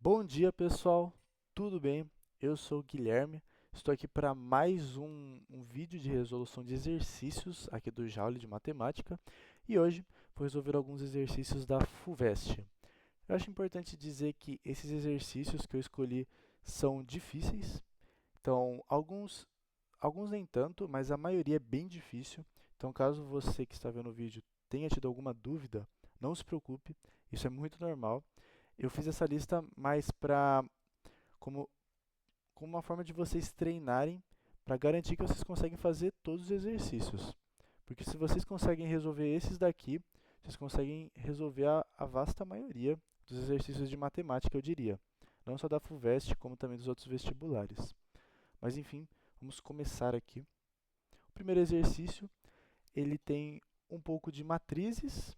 Bom dia, pessoal. Tudo bem? Eu sou o Guilherme. Estou aqui para mais um vídeo de resolução de exercícios aqui do Joule de Matemática. E hoje vou resolver alguns exercícios da FUVEST. Eu acho importante dizer que esses exercícios que eu escolhi são difíceis. Então, alguns nem tanto, mas a maioria é bem difícil. Então, caso você que está vendo o vídeo tenha tido alguma dúvida, não se preocupe, isso é muito normal. Eu fiz essa lista mais como, como uma forma de vocês treinarem para garantir que vocês conseguem fazer todos os exercícios. Porque se vocês conseguem resolver esses daqui, vocês conseguem resolver a vasta maioria dos exercícios de matemática, eu diria. Não só da FUVEST, como também dos outros vestibulares. Mas enfim, vamos começar aqui. O primeiro exercício, ele tem um pouco de matrizes,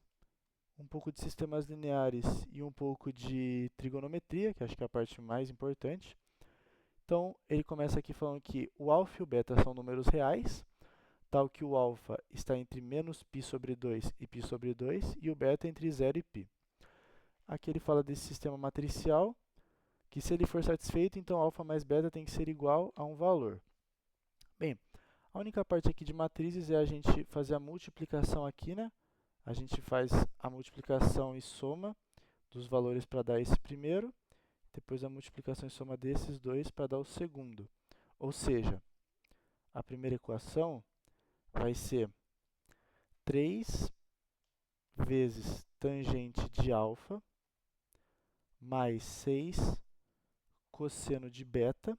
um pouco de sistemas lineares e um pouco de trigonometria, que acho que é a parte mais importante. Então, ele começa aqui falando que o alfa e o beta são números reais, tal que o alfa está entre menos π sobre 2 e π sobre 2, e o beta entre 0 e π. Aqui ele fala desse sistema matricial, que se ele for satisfeito, então alfa mais beta tem que ser igual a um valor. Bem, a única parte aqui de matrizes é a gente fazer a multiplicação aqui, né? A gente faz a multiplicação e soma dos valores para dar esse primeiro, depois a multiplicação e soma desses dois para dar o segundo. Ou seja, a primeira equação vai ser 3 vezes tangente de alfa mais 6 cosseno de beta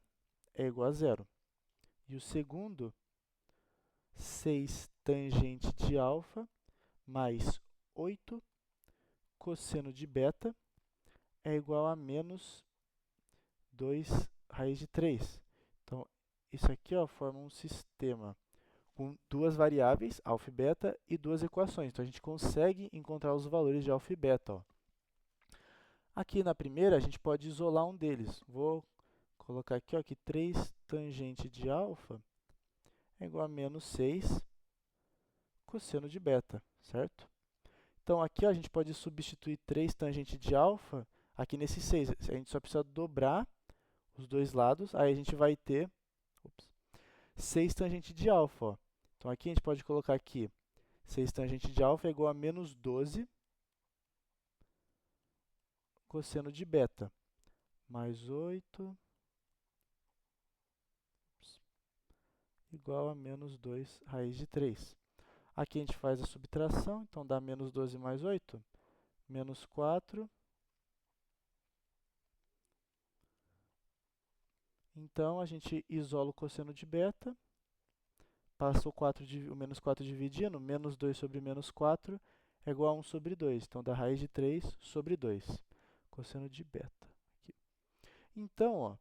é igual a zero. E o segundo, 6 tangente de alfa mais 8 cosseno de beta é igual a menos 2 raiz de 3. Então, isso aqui ó, forma um sistema com duas variáveis, alfa e beta, e duas equações. Então, a gente consegue encontrar os valores de alfa e beta. Ó. Aqui na primeira, a gente pode isolar um deles. Vou colocar aqui ó, que 3 tangente de alfa é igual a menos 6 cosseno de beta, certo? Então, aqui ó, a gente pode substituir 3 tangente de alfa aqui nesse 6. A gente só precisa dobrar os dois lados, aí a gente vai ter 6 tangente de alfa. Ó. Então, aqui a gente pode colocar aqui 6 tangente de alfa é igual a menos 12 cosseno de beta, mais 8 igual a menos 2 raiz de 3. Aqui a gente faz a subtração, então dá menos 12 mais 8, menos 4. Então, a gente isola o cosseno de beta, passa o menos 4 dividindo, menos 2 sobre menos 4 é igual a 1 sobre 2. Então, dá raiz de 3 sobre 2, cosseno de beta. Aqui. Então, ó,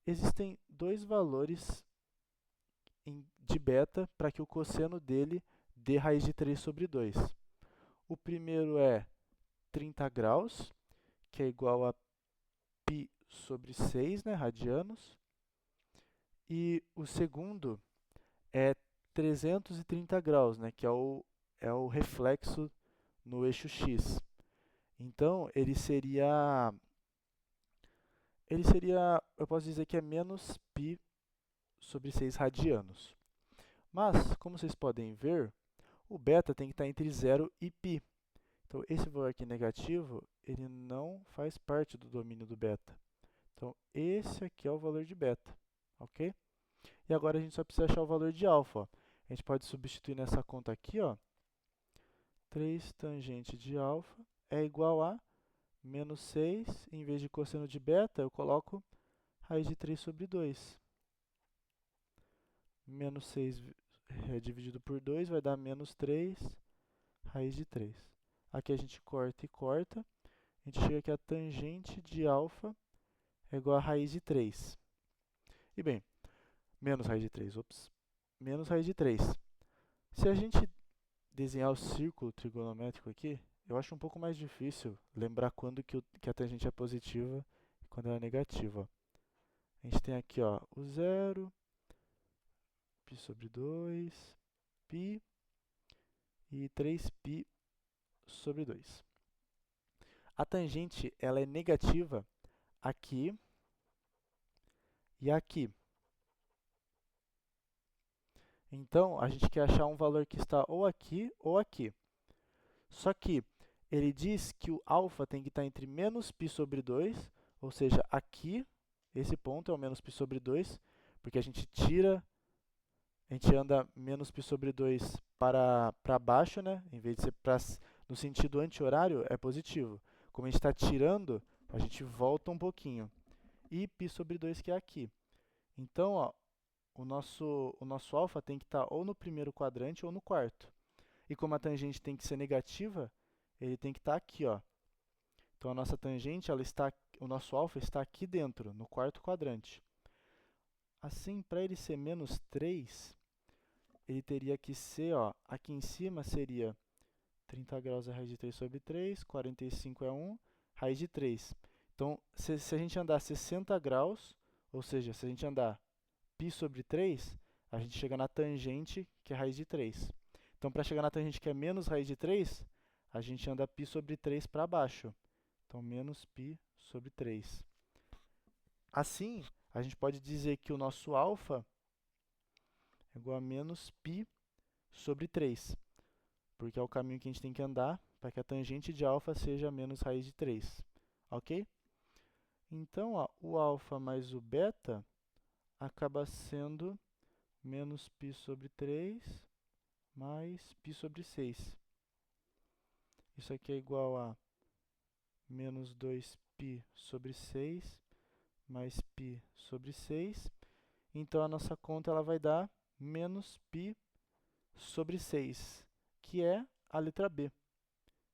existem dois valores de beta para que o cosseno dele dê raiz de 3 sobre 2. O primeiro é 30 graus, que é igual a π sobre 6, né, radianos. E o segundo é 330 graus, né, que é o reflexo no eixo x. Então, eu posso dizer que é menos π sobre 6 radianos. Mas, como vocês podem ver, o beta tem que estar entre 0 e π. Então, esse valor aqui negativo, ele não faz parte do domínio do beta. Então, esse aqui é o valor de beta, ok? E agora a gente só precisa achar o valor de alfa. Ó. A gente pode substituir nessa conta aqui, ó, 3 tangente de alfa é igual a menos 6, em vez de cosseno de beta, eu coloco raiz de 3 sobre 2. Menos 6 dividido por 2 vai dar menos 3 raiz de 3. Aqui a gente corta e corta. A gente chega que a tangente de alfa é igual a raiz de 3. E bem, menos raiz de 3, ops, menos raiz de 3. Se a gente desenhar o círculo trigonométrico aqui, eu acho um pouco mais difícil lembrar quando que a tangente é positiva e quando ela é negativa. A gente tem aqui ó, o zero, π sobre 2, π e 3π sobre 2. A tangente ela é negativa aqui e aqui. Então, a gente quer achar um valor que está ou aqui ou aqui. Só que ele diz que o alfa tem que estar entre menos π sobre 2, ou seja, aqui, esse ponto é o menos π sobre 2, porque a gente anda menos π sobre 2 para baixo, né? Em vez de ser no sentido anti-horário, é positivo. Como a gente está tirando, a gente volta um pouquinho. E π sobre 2 que é aqui. Então, ó, o nosso alfa tem que estar ou no primeiro quadrante ou no quarto. E como a tangente tem que ser negativa, ele tem que estar aqui, ó. Então, a nossa tangente, o nosso alfa está aqui dentro, no quarto quadrante. Assim, para ele ser menos 3, ele teria que ser, ó, aqui em cima seria 30 graus é raiz de 3 sobre 3, 45 é 1, raiz de 3. Então, se a gente andar 60 graus, ou seja, se a gente andar π sobre 3, a gente chega na tangente, que é raiz de 3. Então, para chegar na tangente que é menos raiz de 3, a gente anda π sobre 3 para baixo. Então, menos π sobre 3. Assim, a gente pode dizer que o nosso alfa é igual a menos π sobre 3, porque é o caminho que a gente tem que andar para que a tangente de alfa seja menos raiz de 3. Ok? Então, ó, o alfa mais o beta acaba sendo menos π sobre 3 mais π sobre 6. Isso aqui é igual a menos 2π sobre 6 mais π sobre 6. Então, a nossa conta ela vai dar menos π sobre 6, que é a letra B.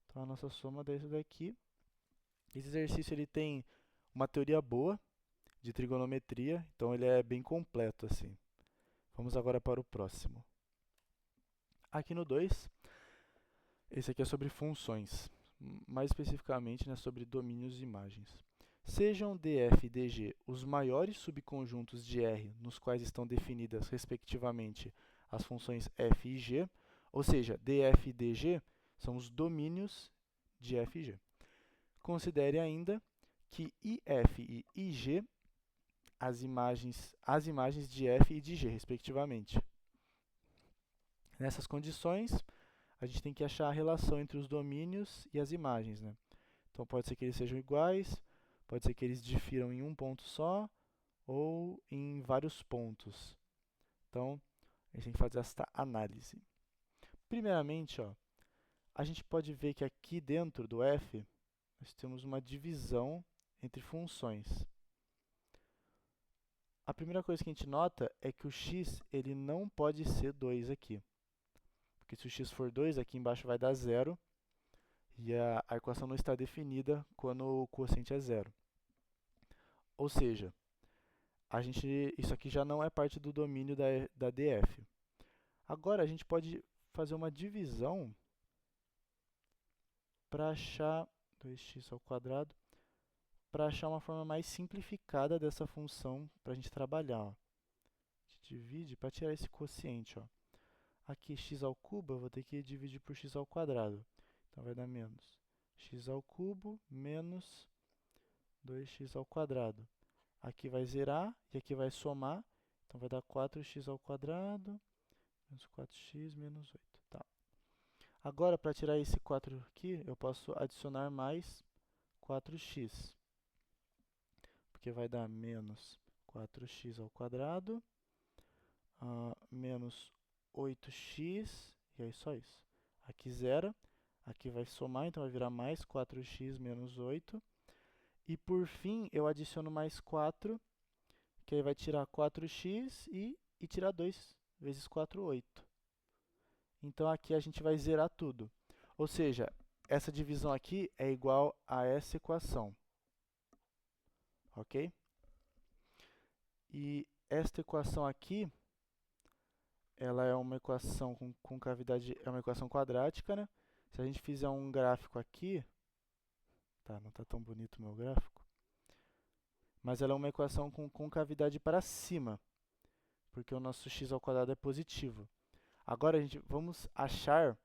Então, a nossa soma dá isso daqui. Esse exercício ele tem uma teoria boa de trigonometria, então ele é bem completo assim. Vamos agora para o próximo. Aqui no 2, esse aqui é sobre funções, mais especificamente, né, sobre domínios de imagens. Sejam df e dg os maiores subconjuntos de R nos quais estão definidas, respectivamente, as funções f e g, ou seja, df e dg são os domínios de f e g. Considere ainda que if e ig, as imagens de f e de g, respectivamente. Nessas condições, a gente tem que achar a relação entre os domínios e as imagens, né? Então, pode ser que eles sejam iguais, pode ser que eles difiram em um ponto só ou em vários pontos. Então, a gente tem que fazer esta análise. Primeiramente, ó, a gente pode ver que aqui dentro do f, nós temos uma divisão entre funções. A primeira coisa que a gente nota é que o x ele não pode ser 2 aqui. Porque se o x for 2, aqui embaixo vai dar 0. E a equação não está definida quando o quociente é 0. Ou seja, isso aqui já não é parte do domínio da df. Agora, a gente pode fazer uma divisão para achar 2x ao quadrado, para achar uma forma mais simplificada dessa função para a gente trabalhar. Ó. A gente divide para tirar esse quociente. Ó. Aqui, x ao cubo, eu vou ter que dividir por x ao quadrado. Então, vai dar menos x ao cubo menos 2x ao quadrado. Aqui vai zerar e aqui vai somar. Então, vai dar 4x ao quadrado menos 4x menos 8. Tá. Agora, para tirar esse 4 aqui, eu posso adicionar mais 4x. Porque vai dar menos 4x ao quadrado menos 8x, e aí só isso. Aqui zera, aqui vai somar, então vai virar mais 4x menos 8. E por fim, eu adiciono mais 4, que aí vai tirar 4x e tirar 2 vezes 4, 8. Então aqui a gente vai zerar tudo. Ou seja, essa divisão aqui é igual a essa equação. Ok? E esta equação aqui, ela é uma equação com cavidade, é uma equação quadrática, né? Se a gente fizer um gráfico aqui, tá, não está tão bonito o meu gráfico, mas ela é uma equação com cavidade para cima, porque o nosso x ao quadrado é positivo. Agora, vamos achar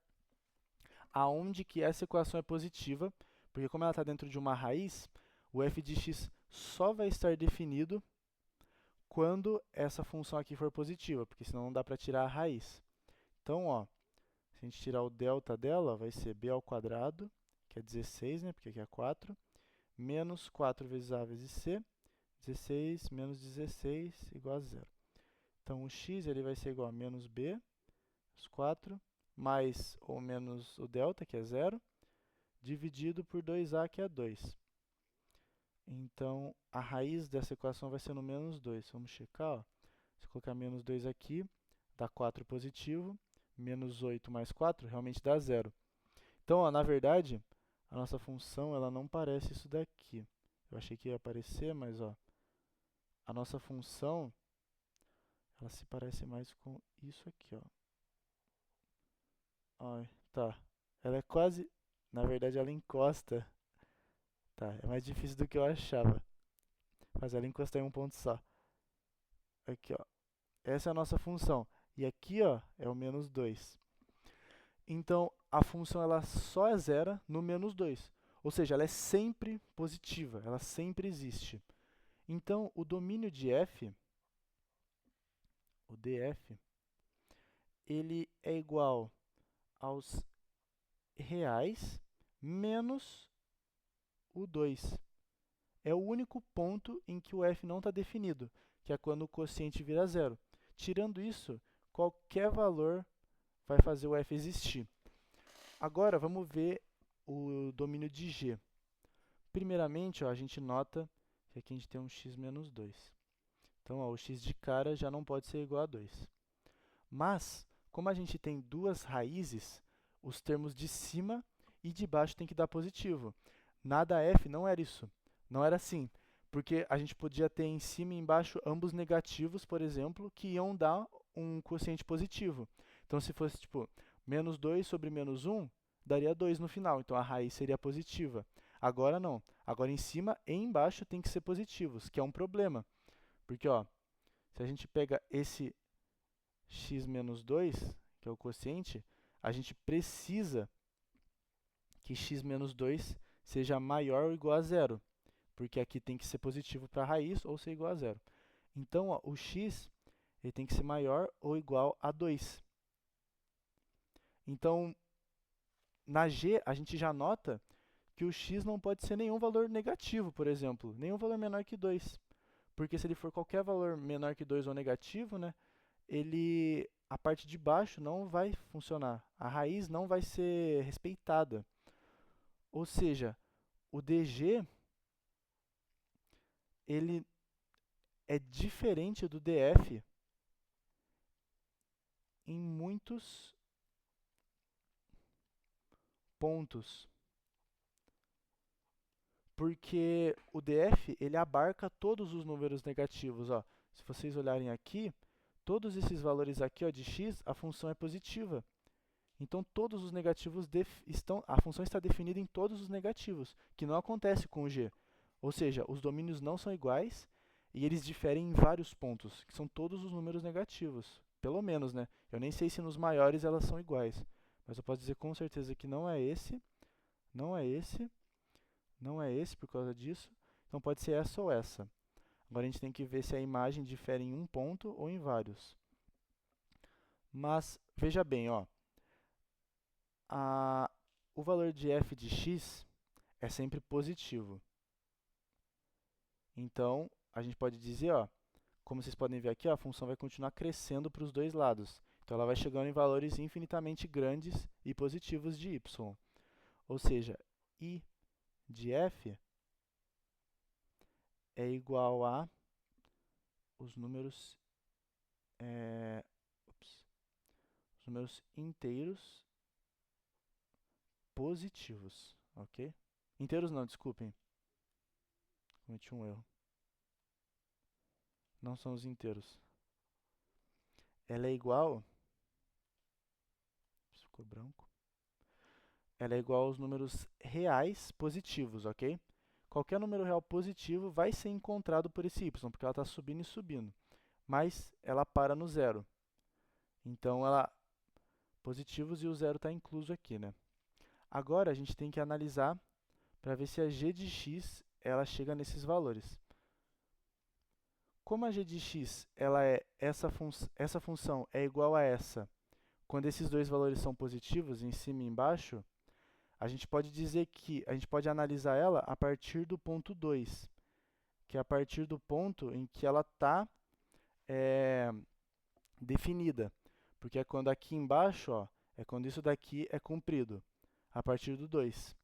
aonde que essa equação é positiva, porque como ela está dentro de uma raiz, O f de x só vai estar definido quando essa função aqui for positiva, porque senão não dá para tirar a raiz. Então, ó, se a gente tirar o delta dela, vai ser b ao quadrado, que é 16, né, porque aqui é 4, menos 4 vezes a vezes c, 16 menos 16 igual a 0. Então, o x ele vai ser igual a menos b, menos 4, mais ou menos o delta, que é 0, dividido por 2a, que é 2. Então, a raiz dessa equação vai ser no menos 2. Vamos checar, ó. Se eu colocar menos 2 aqui, dá 4 positivo, menos 8 mais 4 realmente dá 0. Então, ó, na verdade, a nossa função ela não parece isso daqui. Eu achei que ia aparecer, mas ó, a nossa função ela se parece mais com isso aqui, ó. Ó, tá. Ela é quase, na verdade, ela encosta. Tá, é mais difícil do que eu achava. Mas ela encosta em um ponto só. Aqui, ó. Essa é a nossa função. E aqui, ó, é o menos 2. Então, a função ela só é zero no menos 2. Ou seja, ela é sempre positiva, ela sempre existe. Então, o domínio de f, o df, ele é igual aos reais menos o 2. É o único ponto em que o f não está definido, que é quando o quociente vira zero. Tirando isso, qualquer valor vai fazer o f existir. Agora, vamos ver o domínio de g. Primeiramente, ó, a gente nota que aqui a gente tem um x menos 2. Então, ó, o x de cara já não pode ser igual a 2. Mas, como a gente tem duas raízes, os termos de cima e de baixo tem que dar positivo. Nada f não era isso. Não era assim. Porque a gente podia ter em cima e embaixo ambos negativos, por exemplo, que iam dar um quociente positivo. Então, se fosse tipo menos 2 sobre menos 1, daria 2 no final. Então, a raiz seria positiva. Agora não. Agora, em cima e embaixo tem que ser positivos, que é um problema. Porque, ó, se a gente pega esse x menos 2, que é o quociente, a gente precisa que x menos 2 seja maior ou igual a zero, porque aqui tem que ser positivo para a raiz ou ser igual a zero. Então, ó, o x ele tem que ser maior ou igual a 2. Então, na g, a gente já nota que o x não pode ser nenhum valor negativo, por exemplo, nenhum valor menor que 2. Porque se ele for qualquer valor menor que 2 ou negativo, né, a parte de baixo não vai funcionar. A raiz não vai ser respeitada. Ou seja, o dg ele é diferente do df em muitos pontos. Porque o df ele abarca todos os números negativos. Ó. Se vocês olharem aqui, todos esses valores aqui, ó, de x, a função é positiva. Então, todos os negativos a função está definida em todos os negativos, que não acontece com o g. Ou seja, os domínios não são iguais e eles diferem em vários pontos, que são todos os números negativos. Pelo menos, né? Eu nem sei se nos maiores elas são iguais, mas eu posso dizer com certeza que não é esse, não é esse, não é esse por causa disso. Então, pode ser essa ou essa. Agora, a gente tem que ver se a imagem difere em um ponto ou em vários. Mas, veja bem, ó. O valor de f de x é sempre positivo. Então, a gente pode dizer, ó, como vocês podem ver aqui, ó, a função vai continuar crescendo para os dois lados. Então, ela vai chegando em valores infinitamente grandes e positivos de y. Ou seja, I de f é igual a os números, os números inteiros positivos, ok? Inteiros não, desculpem. Cometi um erro. Não são os inteiros. Ela é igual... Ficou branco. Ela é igual aos números reais positivos, ok? Qualquer número real positivo vai ser encontrado por esse y, porque ela está subindo e subindo. Mas ela para no zero. Então, positivos e o zero está incluso aqui, né? Agora, a gente tem que analisar para ver se a g de x ela chega nesses valores. Como a g de x, essa função é igual a essa, quando esses dois valores são positivos, em cima e embaixo, a gente pode dizer que a gente pode analisar ela a partir do ponto 2, que é a partir do ponto em que ela está definida. Porque é quando aqui embaixo, ó, é quando isso daqui é cumprido, a partir do 2.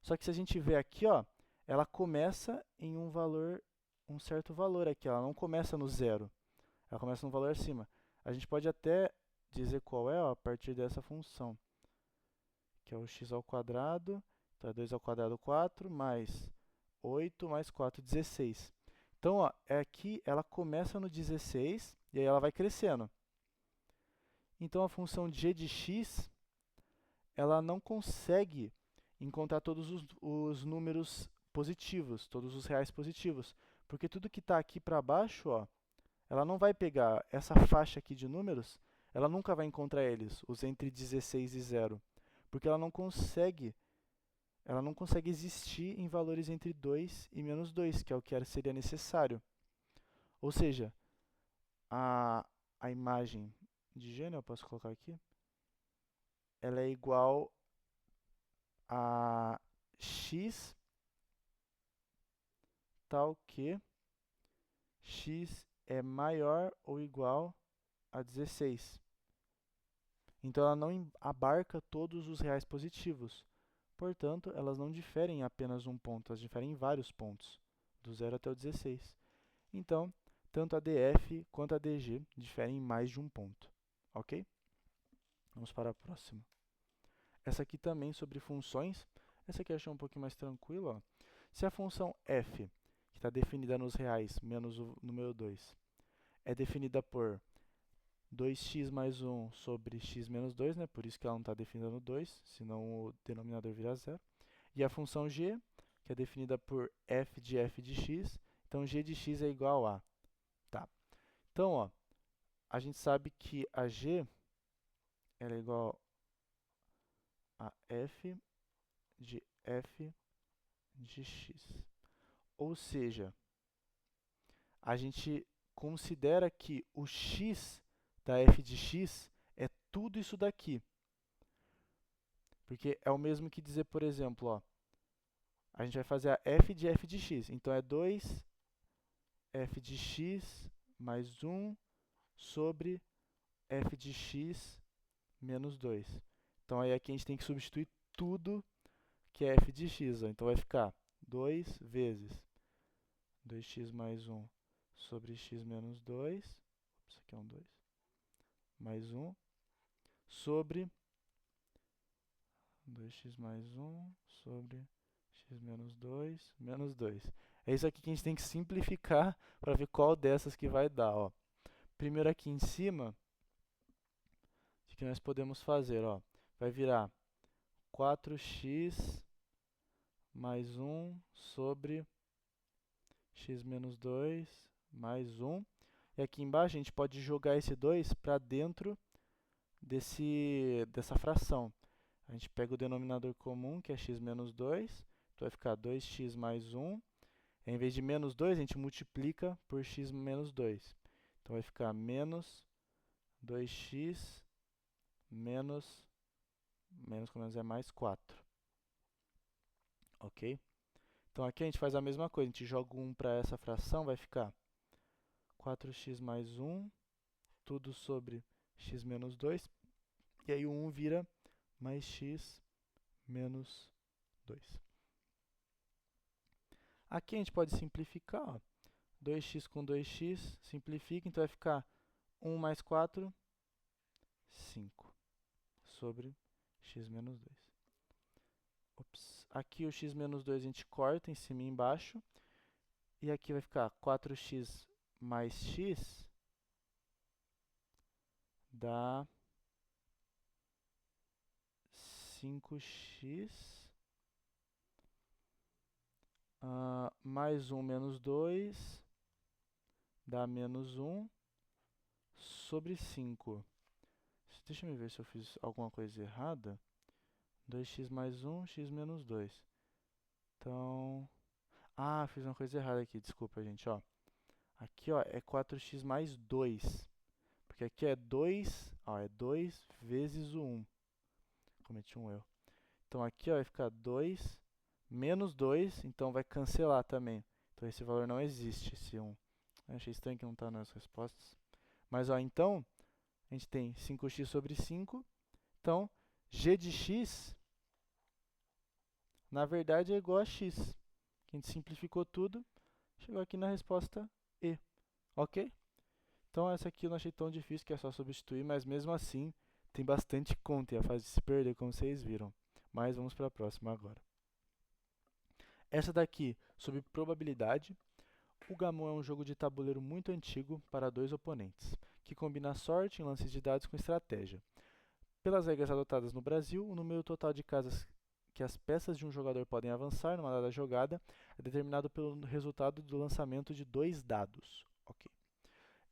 Só que se a gente ver aqui, ó, ela começa em um certo valor aqui, ela não começa no zero, ela começa num valor acima. A gente pode até dizer qual é, ó, a partir dessa função, que é o x ao quadrado, então é 2 ao quadrado 4, mais 8 mais 4, 16. Então, ó, aqui ela começa no 16 e aí ela vai crescendo. Então, a função g de x, ela não consegue encontrar todos os números positivos, todos os reais positivos, porque tudo que está aqui para baixo, ó, ela não vai pegar essa faixa aqui de números, ela nunca vai encontrar eles, os entre 16 e 0, porque ela não consegue existir em valores entre 2 e menos 2, que é o que seria necessário. Ou seja, a imagem de G, eu posso colocar aqui, ela é igual a x tal que x é maior ou igual a 16. Então, ela não abarca todos os reais positivos. Portanto, elas não diferem em apenas um ponto, elas diferem em vários pontos, do 0 até o 16. Então, tanto a DF quanto a DG diferem em mais de um ponto. Ok? Vamos para a próxima. Essa aqui também sobre funções. Essa aqui eu achei um pouquinho mais tranquila. Se a função f, que está definida nos reais menos o número 2, é definida por 2x mais 1 sobre x menos 2, né? Por isso que ela não está definida no 2, senão o denominador vira zero. E a função g, que é definida por f de x, então g de x é igual a... Tá. Então, ó, a gente sabe que a g ela é igual a f de x. Ou seja, a gente considera que o x da f de x é tudo isso daqui. Porque é o mesmo que dizer, por exemplo, ó, a gente vai fazer a f de x. Então, é 2f de x mais 1 sobre f de x menos 2. Então, aí aqui a gente tem que substituir tudo que é f de x. Ó. Então, vai ficar 2 vezes 2x mais 1 sobre x menos 2. Isso aqui é um 2. Mais 1 sobre 2x mais 1 sobre x menos 2, menos 2. É isso aqui que a gente tem que simplificar para ver qual dessas que vai dar. Ó. Primeiro aqui em cima, o que nós podemos fazer? Ó, vai virar 4x mais 1 sobre x menos 2 mais 1. E aqui embaixo a gente pode jogar esse 2 para dentro dessa fração. A gente pega o denominador comum, que é x menos 2, então vai ficar 2x mais 1. Em vez de menos 2, a gente multiplica por x menos 2. Então, vai ficar menos 2x menos com menos é mais 4. Ok? Então, aqui a gente faz a mesma coisa. A gente joga 1 para essa fração, vai ficar 4x mais 1, tudo sobre x menos 2. E aí, o 1 vira mais x menos 2. Aqui a gente pode simplificar, ó. 2x com 2x, simplifica, então vai ficar 1 mais 4, 5, sobre x menos 2. Ops. Aqui o x menos 2 a gente corta em cima e embaixo, e aqui vai ficar 4x mais x dá 5x mais 1 menos 2 dá menos 1 sobre 5. Deixa eu ver se eu fiz alguma coisa errada. 2x mais 1, x menos 2. Então, Ah, fiz uma coisa errada aqui, desculpa, gente, ó. Aqui, ó, é 4x mais 2. Porque aqui é 2, ó, é 2 vezes o 1. Cometi um erro. Então aqui, ó, vai ficar 2 menos 2, então vai cancelar também. Então esse valor não existe, esse 1. Eu achei estranho que não está nas respostas. Mas, ó, então, a gente tem 5x sobre 5. Então, g de x, na verdade, é igual a x. A gente simplificou tudo, chegou aqui na resposta E. Ok? Então, essa aqui eu não achei tão difícil, que é só substituir, mas mesmo assim, tem bastante conta e é fácil de se perder, como vocês viram. Mas vamos para a próxima agora. Essa daqui, sobre probabilidade. O Gamon é um jogo de tabuleiro muito antigo para dois oponentes, que combina sorte em lances de dados com estratégia. Pelas regras adotadas no Brasil, o número total de casas que as peças de um jogador podem avançar numa dada jogada é determinado pelo resultado do lançamento de 2 dados. Ok.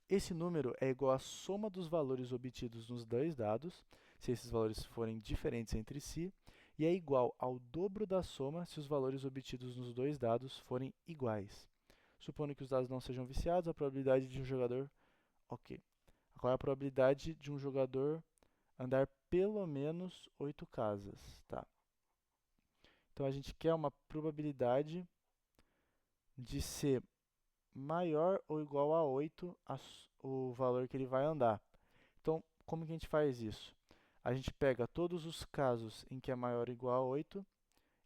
Esse número é igual à soma dos valores obtidos nos 2 dados, se esses valores forem diferentes entre si, e é igual ao dobro da soma se os valores obtidos nos 2 dados forem iguais. Supondo que os dados não sejam viciados, a probabilidade de um jogador... Ok. Qual é a probabilidade de um jogador andar pelo menos 8 casas? Tá. Então, a gente quer uma probabilidade de ser maior ou igual a 8 o valor que ele vai andar. Então, como que a gente faz isso? A gente pega todos os casos em que é maior ou igual a 8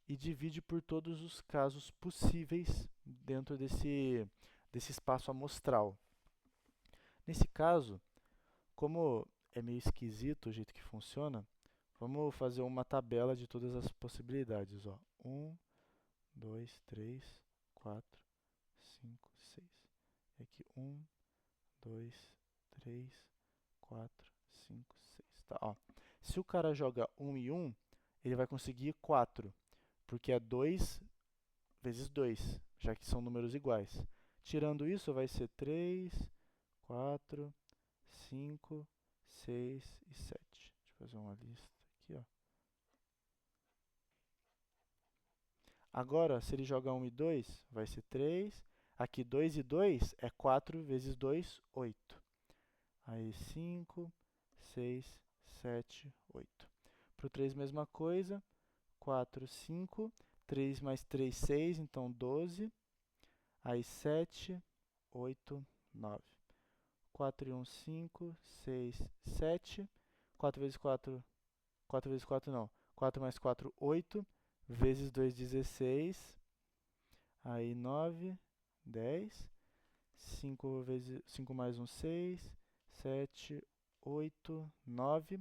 e divide por todos os casos possíveis dentro desse espaço amostral. Nesse caso, como é meio esquisito o jeito que funciona, vamos fazer uma tabela de todas as possibilidades. Ó. 1, 2, 3, 4, 5, 6. E aqui 1, 2, 3, 4, 5, 6. Tá, ó. Se o cara joga 1 e 1, ele vai conseguir 4, porque é 2 vezes 2, já que são números iguais. Tirando isso, vai ser 3, 4, 5, 6 e 7. Deixa eu fazer uma lista aqui, ó. Agora, se ele joga 1 e 2, vai ser 3. Aqui, 2 e 2 é 4 vezes 2, 8. Aí, 5, 6, 7, 8. Para o 3, mesma coisa. 4, 5. 3 mais 3, 6, então 12. Aí, 7, 8, 9. 4 e 1, 5, 6, 7. 4 vezes 4, 4 vezes 4 não. 4 mais 4, 8. Vezes 2, 16. Aí 9, 10. 5 vezes 5 mais 1, 6. 7, 8, 9.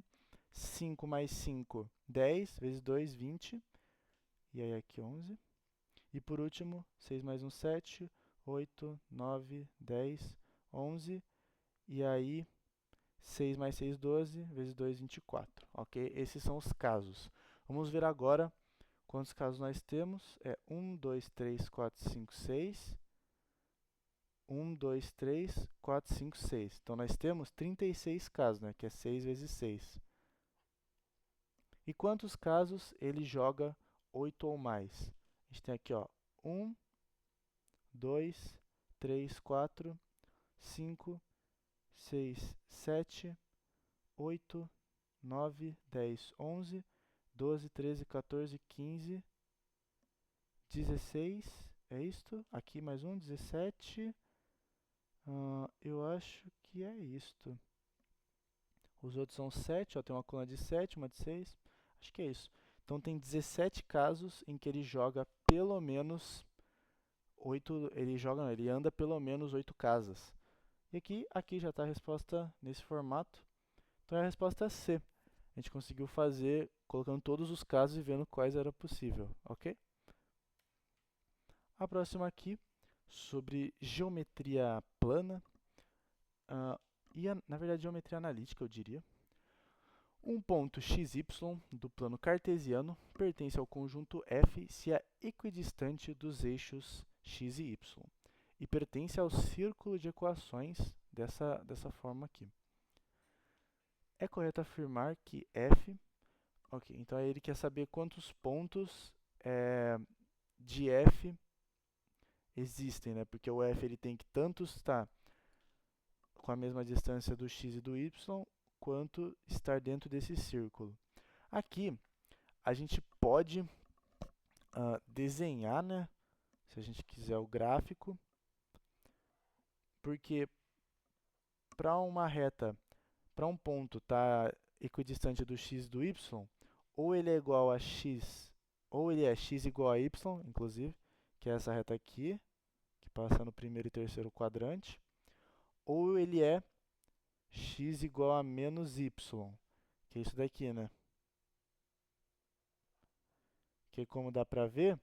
5 mais 5, 10. Vezes 2, 20. E aí aqui 11. E por último, 6 mais 1, 7. 8, 9, 10, 11. E aí 6 mais 6, 12, vezes 2, 24. Ok? Esses são os casos. Vamos ver agora quantos casos nós temos. É 1, 2, 3, 4, 5, 6. 1, 2, 3, 4, 5, 6. Então, nós temos 36 casos, né? Que é 6 vezes 6. E quantos casos ele joga 8 ou mais? A gente tem aqui, ó, 1, 2, 3, 4, 5, 6, 7, 8, 9, 10, 11, 12, 13, 14, 15, 16, é isto? Aqui mais um, 17. Eu acho que é isto. Os outros são 7, ó, tem uma coluna de 7, uma de 6. Acho que é isso. Então tem 17 casos em que ele joga pelo menos 8, ele anda pelo menos 8 casas. E aqui já está a resposta nesse formato. Então é a resposta C. A gente conseguiu fazer colocando todos os casos e vendo quais era possível, ok? A próxima aqui, sobre geometria plana, na verdade geometria analítica eu diria. Um ponto xy do plano cartesiano pertence ao conjunto F se é equidistante dos eixos x e y e pertence ao círculo de equações dessa forma aqui. É correto afirmar que F... Ok, então ele quer saber quantos pontos de F existem, né? Porque o f ele tem que tanto estar com a mesma distância do x e do y, quanto estar dentro desse círculo. Aqui, a gente pode desenhar, né? Se a gente quiser o gráfico, porque para uma reta, para um ponto estar equidistante do x e do y, ou ele é igual a x, ou ele é x igual a y, inclusive, que é essa reta aqui, que passa no primeiro e terceiro quadrante, ou ele é x igual a menos y, que é isso daqui, né? Que como dá para ver,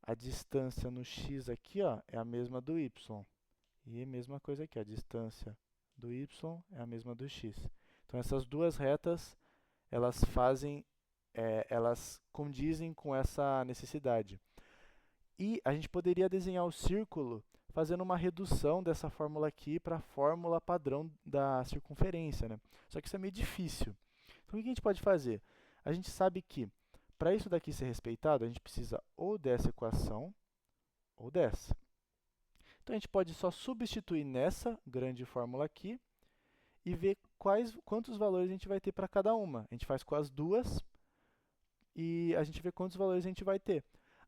a distância no x aqui, ó, é a mesma do y. E a mesma coisa aqui, a distância do y é a mesma do x. Então, essas duas retas, elas condizem com essa necessidade. E a gente poderia desenhar o círculo fazendo uma redução dessa fórmula aqui para a fórmula padrão da circunferência, né? Só que isso é meio difícil. Então, o que a gente pode fazer? A gente sabe que, para isso daqui ser respeitado, a gente precisa ou dessa equação ou dessa. Então, a gente pode só substituir nessa grande fórmula aqui e ver quantos valores a gente vai ter para cada uma. A gente faz com as duas e a gente vê quantos valores a gente vai ter.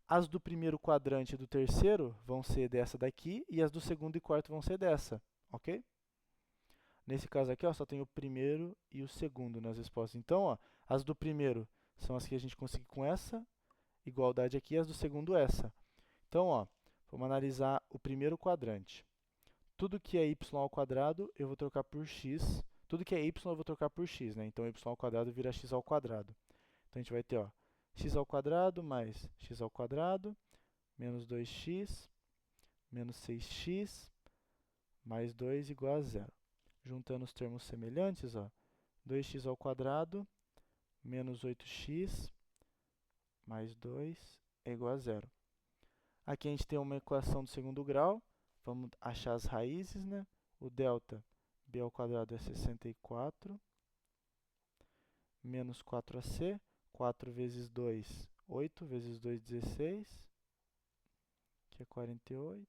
As do primeiro quadrante e do terceiro vão ser dessa daqui e as do segundo e quarto vão ser dessa, ok? Nesse caso aqui, ó, só tem o primeiro e o segundo nas respostas. Então, ó, as do primeiro são as que a gente conseguiu com essa igualdade aqui, e as do segundo essa. Então, ó, vamos analisar o primeiro quadrante. Tudo que é y ao quadrado, eu vou trocar por x. Tudo que é y, eu vou trocar por x, né? Então, y ao quadrado vira x ao quadrado. Então, a gente vai ter, ó, x ao quadrado mais x ao quadrado, menos 2x, menos 6x, mais 2 igual a zero. Juntando os termos semelhantes, ó, 2x ao quadrado, menos 8x, mais 2 é igual a zero. Aqui a gente tem uma equação do segundo grau. Vamos achar as raízes, né? O delta b ao quadrado é 64, menos 4ac, 4 vezes 2, 8, vezes 2, 16, que é 48.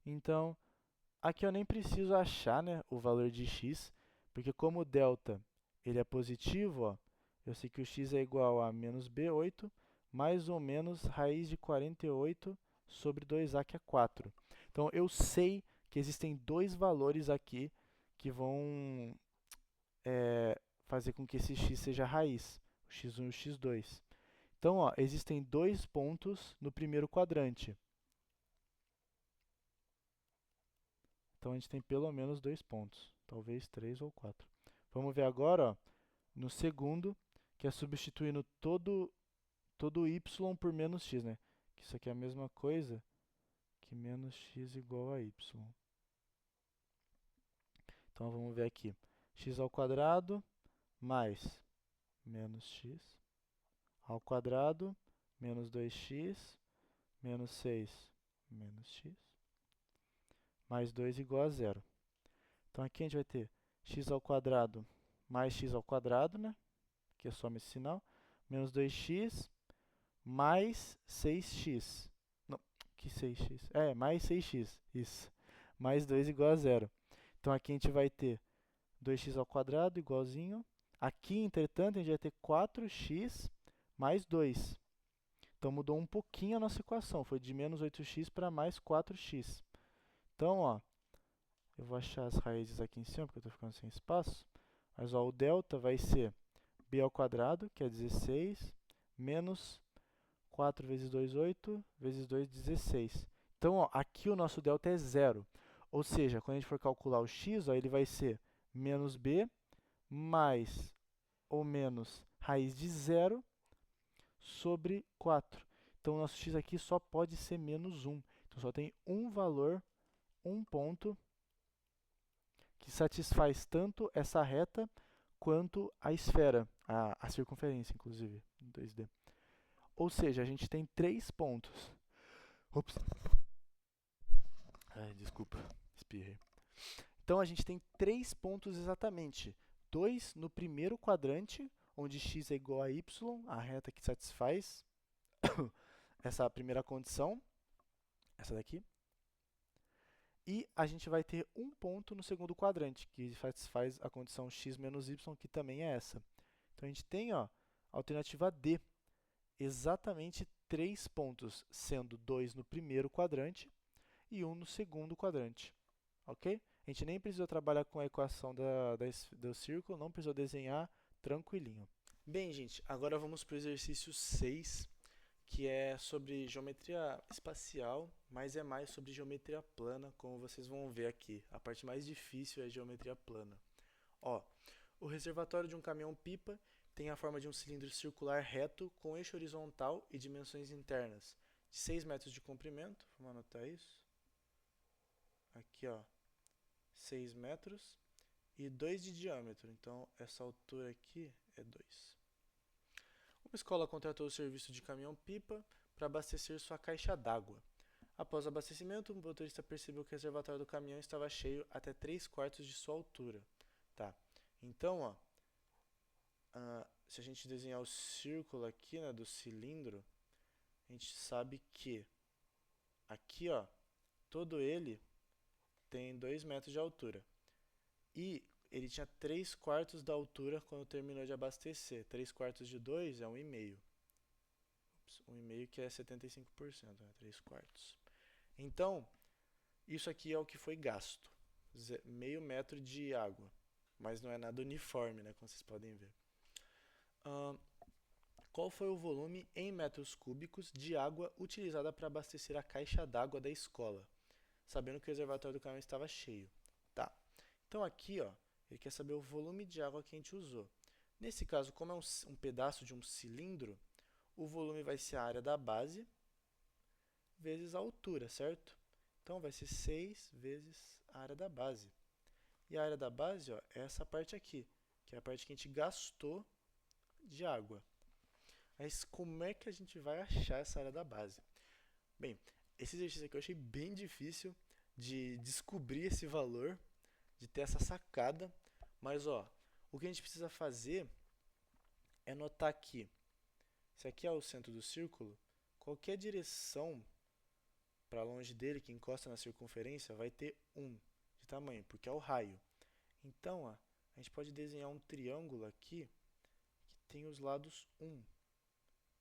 Então, aqui eu nem preciso achar, né, o valor de x, porque como o delta ele é positivo, ó, eu sei que o x é igual a menos b8, mais ou menos raiz de 48 sobre 2a, que é 4. Então, eu sei que existem dois valores aqui que vão fazer com que esse x seja raiz, o x1 e o x2. Então, ó, existem dois pontos no primeiro quadrante. Então, a gente tem pelo menos dois pontos, talvez 3 ou 4. Vamos ver agora, ó, no segundo, que é substituindo todo y por menos x, né? Que isso aqui é a mesma coisa que menos x igual a y. Então, vamos ver aqui. X ao quadrado mais menos x ao quadrado menos 2x menos 6 menos x mais 2 igual a zero. Então, aqui a gente vai ter x ao quadrado mais x ao quadrado, né? Que é soma esse sinal, menos 2x mais 6x. Não, que 6x? É, mais 6x, isso. Mais 2 igual a zero. Então, aqui a gente vai ter 2x ao quadrado igualzinho. Aqui, entretanto, a gente vai ter 4x mais 2. Então, mudou um pouquinho a nossa equação. Foi de menos 8x para mais 4x. Então, ó, eu vou achar as raízes aqui em cima, porque eu estou ficando sem espaço. Mas ó, o delta vai ser b ao quadrado, que é 16, menos 4 vezes 2, 8, vezes 2, 16. Então, ó, aqui o nosso delta é zero. Ou seja, quando a gente for calcular o x, ó, ele vai ser menos b mais ou menos raiz de zero sobre 4. Então, o nosso x aqui só pode ser menos 1. Então, só tem um valor, um ponto, que satisfaz tanto essa reta quanto a esfera, a circunferência, inclusive, em 2D. Ou seja, a gente tem 3 pontos. Ops. Ai, desculpa, espirrei. Então, a gente tem 3 pontos exatamente. 2 no primeiro quadrante, onde x é igual a y, a reta que satisfaz essa primeira condição. essa daqui. E a gente vai ter um ponto no segundo quadrante, que satisfaz a condição x menos y, que também é essa. Então, a gente tem, ó, a alternativa D, exatamente 3 pontos, sendo 2 no primeiro quadrante e 1 no segundo quadrante. Ok? A gente nem precisou trabalhar com a equação do círculo, não precisou desenhar, tranquilinho. Bem, gente, agora vamos para o exercício 6, que é sobre geometria espacial, mas é mais sobre geometria plana, como vocês vão ver aqui. A parte mais difícil é a geometria plana. Ó, o reservatório de um caminhão-pipa tem a forma de um cilindro circular reto com eixo horizontal e dimensões internas de 6 metros de comprimento. Vamos anotar isso. Aqui, ó, 6 metros e 2 de diâmetro. Então, essa altura aqui é 2. Uma escola contratou o serviço de caminhão-pipa para abastecer sua caixa d'água. Após o abastecimento, o motorista percebeu que o reservatório do caminhão estava cheio até 3/4 de sua altura. Tá. Então, ó, se a gente desenhar o círculo aqui, né, do cilindro, a gente sabe que aqui, ó, todo ele tem 2 metros de altura. E ele tinha 3/4 da altura quando terminou de abastecer. 3/4 de 2 é 1,5. 1,5 que é 75%, né? 3/4. Então, isso aqui é o que foi gasto. Meio metro de água. Mas não é nada uniforme, né? Como vocês podem ver. Qual foi o volume em metros cúbicos de água utilizada para abastecer a caixa d'água da escola? Sabendo que o reservatório do caminhão estava cheio. Tá. Então aqui, ó, ele quer saber o volume de água que a gente usou. Nesse caso, como é um pedaço de um cilindro, o volume vai ser a área da base vezes a altura, certo? Então, vai ser 6 vezes a área da base. E a área da base, ó, é essa parte aqui, que é a parte que a gente gastou de água. Mas como é que a gente vai achar essa área da base? Bem, esse exercício aqui eu achei bem difícil de descobrir esse valor, de ter essa sacada, mas ó, o que a gente precisa fazer é notar aqui, se aqui é o centro do círculo, qualquer direção para longe dele, que encosta na circunferência, vai ter 1 de tamanho, porque é o raio. Então, ó, a gente pode desenhar um triângulo aqui que tem os lados 1,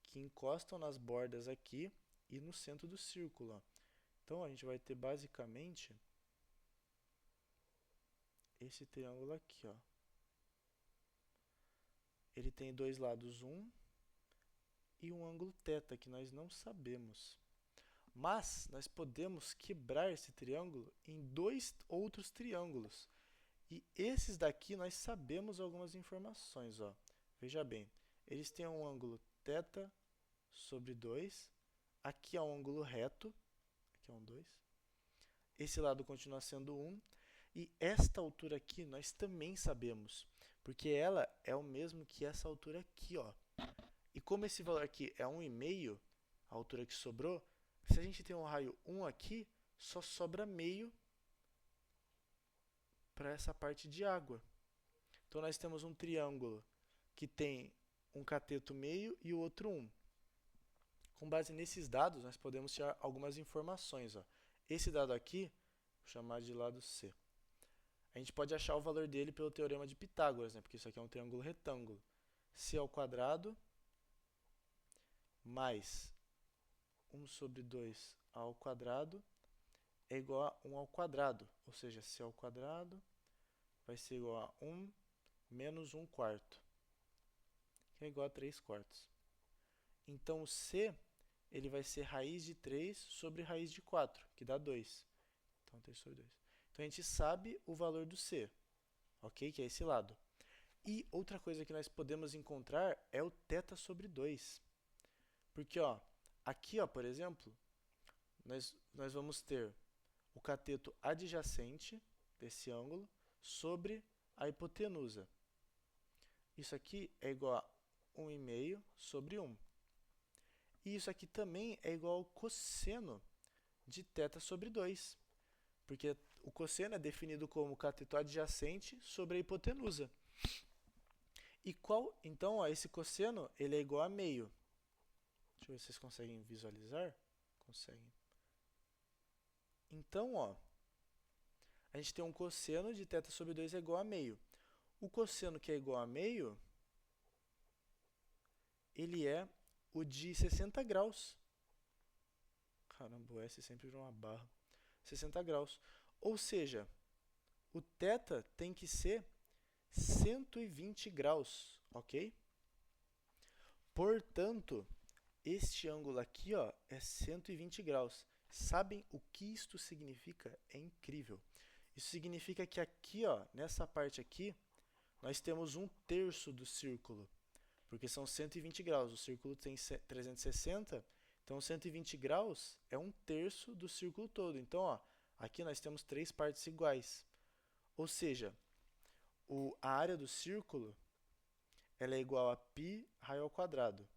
que encostam nas bordas aqui e no centro do círculo. Ó. Então, a gente vai ter basicamente esse triângulo aqui. Ó. Ele tem dois lados 1 e um ângulo θ, que nós não sabemos. Mas nós podemos quebrar esse triângulo em 2 outros triângulos. E esses daqui nós sabemos algumas informações. Ó. Veja bem, eles têm um ângulo θ sobre 2. Aqui é um ângulo reto. Aqui é um 2. Esse lado continua sendo 1. E esta altura aqui nós também sabemos, porque ela é o mesmo que essa altura aqui, ó. E como esse valor aqui é 1,5, a altura que sobrou, se a gente tem um raio 1 aqui, só sobra meio para essa parte de água. Então, nós temos um triângulo que tem um cateto meio e o outro 1. Com base nesses dados, nós podemos tirar algumas informações. Ó. Esse dado aqui, vou chamar de lado C. A gente pode achar o valor dele pelo teorema de Pitágoras, né? Porque isso aqui é um triângulo retângulo. C ao quadrado mais 1 sobre 2 ao quadrado é igual a 1 ao quadrado. Ou seja, C ao quadrado vai ser igual a 1 menos 1/4, que é igual a 3/4. Então, o C ele vai ser raiz de 3 sobre raiz de 4, que dá 2. Então, 3 sobre 2. Então, a gente sabe o valor do C, ok? Que é esse lado. E outra coisa que nós podemos encontrar é o θ sobre 2. Porque, ó, aqui, ó, por exemplo, nós vamos ter o cateto adjacente desse ângulo sobre a hipotenusa. Isso aqui é igual a 1,5 sobre 1. E isso aqui também é igual ao cosseno de θ sobre 2. Porque o cosseno é definido como cateto adjacente sobre a hipotenusa. E qual, então, ó, esse cosseno ele é igual a meio. Deixa eu ver se vocês conseguem visualizar. Conseguem. Então, ó, a gente tem um cosseno de θ sobre 2 é igual a meio. O cosseno que é igual a meio, ele é o de 60 graus. Caramba, o S sempre virou uma barra. 60 graus. Ou seja, o θ tem que ser 120 graus, ok? Portanto, este ângulo aqui, ó, é 120 graus. Sabem o que isto significa? É incrível. Isso significa que aqui, ó, nessa parte aqui, nós temos 1/3 do círculo, porque são 120 graus. O círculo tem 360, então 120 graus é 1/3 do círculo todo. Então, ó, aqui nós temos 3 partes iguais. Ou seja, a área do círculo ela é igual a π raio ao quadrado.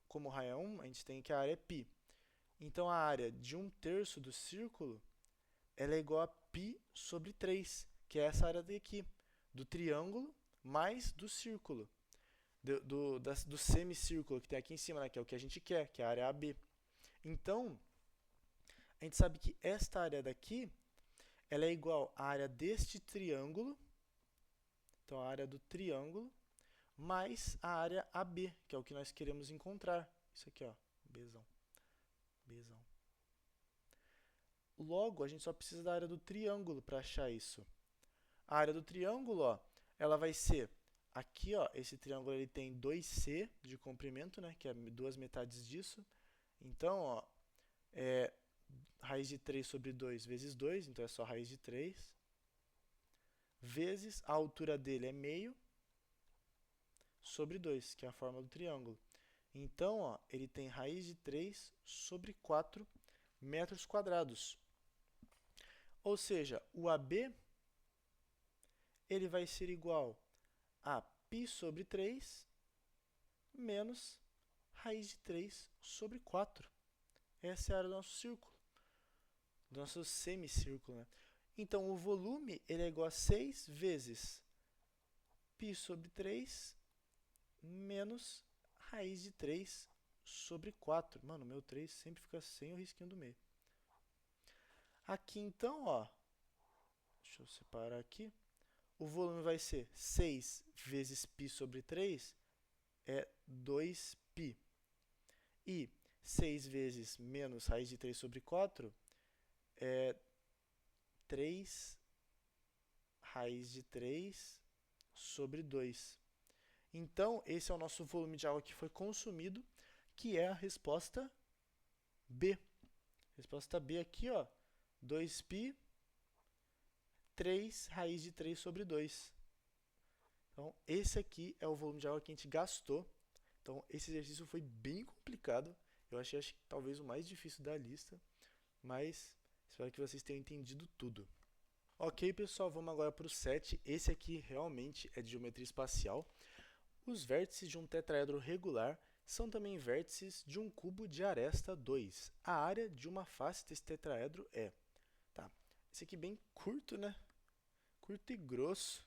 Como o raio é 1, a gente tem que a área é π. Então, a área de 1/3 do círculo ela é igual a π sobre 3, que é essa área daqui, do triângulo mais do círculo, do semicírculo que tem aqui em cima, né, que é o que a gente quer, que é a área AB. Então, a gente sabe que esta área daqui ela é igual à área deste triângulo, então a área do triângulo, mais a área AB, que é o que nós queremos encontrar. Isso aqui, ó, Bzão. Bzão. Logo, a gente só precisa da área do triângulo para achar isso. A área do triângulo, ó, ela vai ser aqui, ó, esse triângulo ele tem 2c de comprimento, né, que é 2 metades disso. Então, ó, raiz de 3 sobre 2 vezes 2, então é só raiz de 3, vezes a altura dele é meio sobre 2, que é a forma do triângulo. Então, ó, ele tem raiz de 3 sobre 4 metros quadrados. Ou seja, o AB ele vai ser igual a π sobre 3 menos raiz de 3 sobre 4. Essa é a área do nosso círculo, do nosso semicírculo, né? Então, o volume ele é igual a 6 vezes π sobre 3 menos raiz de 3 sobre 4. Mano, meu 3 sempre fica sem o risquinho do meio. Aqui, então, ó, deixa eu separar aqui. O volume vai ser 6 vezes π sobre 3 é 2π. E 6 vezes menos raiz de 3 sobre 4 é 3 raiz de 3 sobre 2. Então, esse é o nosso volume de água que foi consumido, que é a resposta B. Resposta B aqui, ó, 2π, 3 raiz de 3 sobre 2. Então, esse aqui é o volume de água que a gente gastou. Então, esse exercício foi bem complicado. Eu achei talvez o mais difícil da lista, mas espero que vocês tenham entendido tudo. Ok, pessoal, vamos agora para o 7. Esse aqui realmente é de geometria espacial. Os vértices de um tetraedro regular são também vértices de um cubo de aresta 2. A área de uma face desse tetraedro é... Tá, esse aqui bem curto, né? Curto e grosso